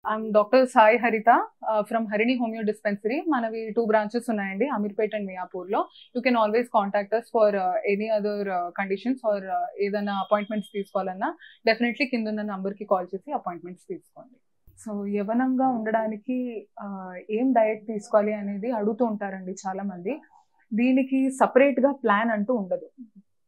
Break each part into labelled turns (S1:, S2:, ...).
S1: I'm Dr. Sai Harita from Harini Homeo Dispensary. Manavi 2 branches unnayandi, Amirpet and Miyapur lo. You can always contact us for any other conditions or ఏదైనా appointments తీసుకోవాలన్నా definitely కిందున్న number కి call చేసి appointments తీసుకోండి. So యవనంగా ఉండడానికి ఏం diet తీసుకోవాలి అనేది అడుగుతూ ఉంటారండి చాలా మంది. దీనికి separate గా ప్లాన్ అంటూ ఉండదు.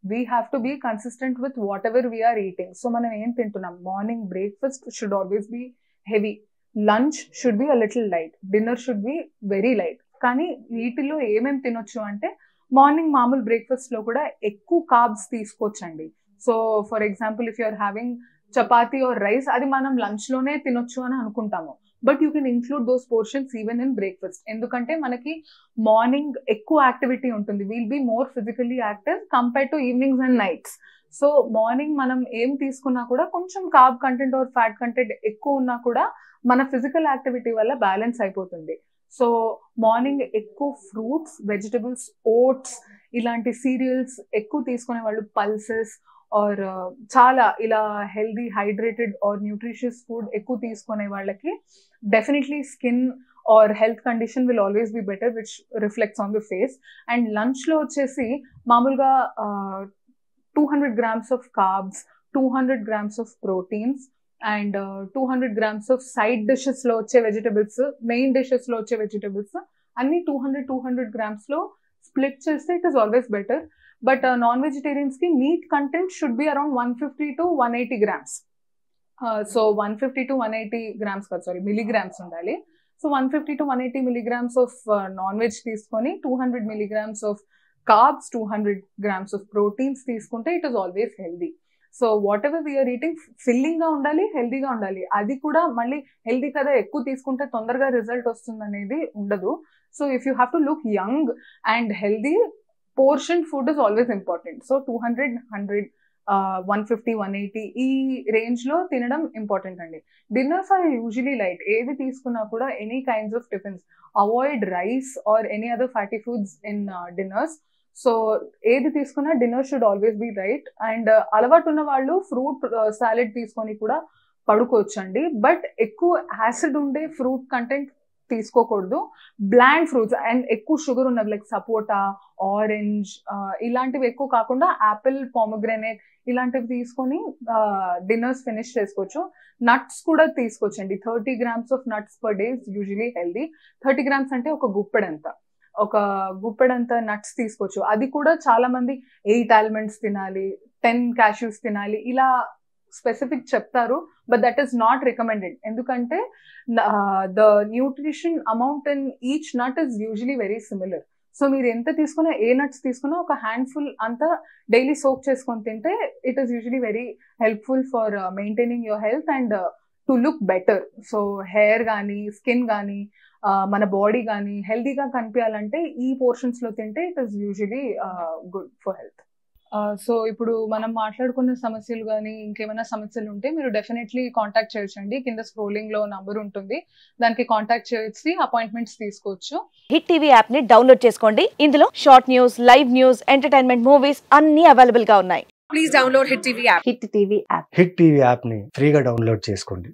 S1: We have to be consistent with whatever we are eating. So మనం ఏం తింటున్నాం, morning breakfast should always be heavy, lunch should be a little light, dinner should be very light. కానీ వీటిలో ఏమేమి తినొచ్చు అంటే మార్నింగ్ మామూలు బ్రేక్ఫాస్ట్ లో కూడా ఎక్కువ కార్బ్స్ తీసుకోవచ్చండి. So for example if you are having chapati or rice, అది మనం లంచ్ లోనే తినొచ్చు అని అనుకుంటాము. But you can include those portions even in breakfast. ఎందుకంటే మనకి మార్నింగ్ ఎక్కువ యాక్టివిటీ ఉంటుంది. Will be more physically active compare to evenings and nights. So morning మనం ఏం తీసుకున్నా కూడా కొంచెం carb content or fat content ఎక్కువ ఉన్నా కూడా మన ఫిజికల్ యాక్టివిటీ వల్ల బ్యాలెన్స్ అయిపోతుంది. సో మార్నింగ్ ఎక్కువ ఫ్రూట్స్, వెజిటబుల్స్, ఓట్స్ ఇలాంటి సీరియల్స్ ఎక్కువ తీసుకునే వాళ్ళు, పల్సెస్ ఆర్ చాలా ఇలా healthy hydrated or nutritious food ఎక్కువ తీసుకునే వాళ్ళకి definitely skin or health condition will always be better, which reflects on the face. And లంచ్లో వచ్చేసి మామూలుగా 200 grams of carbs, 200 grams of proteins and 200 grams of side dishes లో వచ్చే vegetables, main dishes లో వచ్చే వెజిటబుల్స్ అన్ని 200 grams లో split చేస్తే it is always better. But non vegetarians కి meat content should be around 150 to 180 grams. So 150 to 180 grams కాదు, sorry, milligrams ఉండాలి. So 150 to 180 milligrams of non veg తీసుకొని 200 milligrams ఆఫ్ carbs, 200 grams of proteins తీసుకుంటే it is always healthy. So whatever we are eating filling గా ఉండాలి, హెల్దీగా ఉండాలి. అది కూడా మళ్ళీ హెల్దీ కదా ఎక్కువ తీసుకుంటే తొందరగా రిజల్ట్ వస్తుంది అనేది ఉండదు. So if you have to look young and healthy, portion food is always important. So 200, 100, 150, 180 ఈ రేంజ్ లో తినడం ఇంపార్టెంట్ అండి. Dinners are usually light. ఏది తీసుకున్నా కూడా any kinds of tiffins, avoid rice or any other fatty foods in dinners. So ఏది తీసుకున్నా dinner should always be light. And అలవాటు ఉన్న వాళ్ళు ఫ్రూట్ సాలెడ్ తీసుకొని కూడా పడుకోవచ్చు అండి. బట్ ఎక్కువ యాసిడ్ ఉండే ఫ్రూట్ కంటెంట్ తీసుకోకూడదు. బ్లాండ్ ఫ్రూట్స్ అండ్ ఎక్కువ షుగర్ ఉన్నవి లైక్ సపోటా, ఆరెంజ్ ఇలాంటివి ఎక్కువ కాకుండా యాపిల్, పామోగ్రానేట్ ఇలాంటివి తీసుకొని డిన్నర్స్ ఫినిష్ చేసుకోవచ్చు. నట్స్ కూడా తీసుకోవచ్చండి. 30 grams of nuts per day is usually healthy. 30 grams అంటే ఒక గుప్పెడంత నట్స్ తీసుకోవచ్చు. అది కూడా చాలా మంది 8 almonds తినాలి, 10 cashews తినాలి ఇలా స్పెసిఫిక్ చెప్తారు. But that is not recommended. ఎందుకంటే the nutrition amount in each nut is usually very similar. So మీరు ఎంత తీసుకున్నా, ఏ నట్స్ తీసుకున్నా ఒక హ్యాండ్ఫుల్ అంతా డైలీ సోక్ చేసుకొని తింటే it is usually very helpful for maintaining your health and to look better. So hair కానీ, స్కిన్ కానీ, మన బాడీ కానీ హెల్దీగా కనిపించాలంటే ఈ పోర్షన్స్ లో తింటే it is usually good for health. So ఇప్పుడు మనం మాట్లాడుకున్న సమస్యలు కానీ ఇంకేమైనా సమస్యలు ఉంటే మీరు డెఫినెట్లీ కాంటాక్ట్ చేయొచ్చండి. కింద స్క్రోలింగ్ లో నంబర్ ఉంటుంది, దానికి కాంటాక్ట్ చేసి అపాయింట్మెంట్స్ తీసుకోవచ్చు.
S2: హిట్ టీవీ యాప్ ని డౌన్లోడ్ చేసుకోండి. ఇందులో short news, live news, entertainment movies అన్ని అవైలబుల్ గా ఉన్నాయి. Please download hit TV app.
S3: Hit TV app ని ఫ్రీగా డౌన్లోడ్ చేసుకోండి.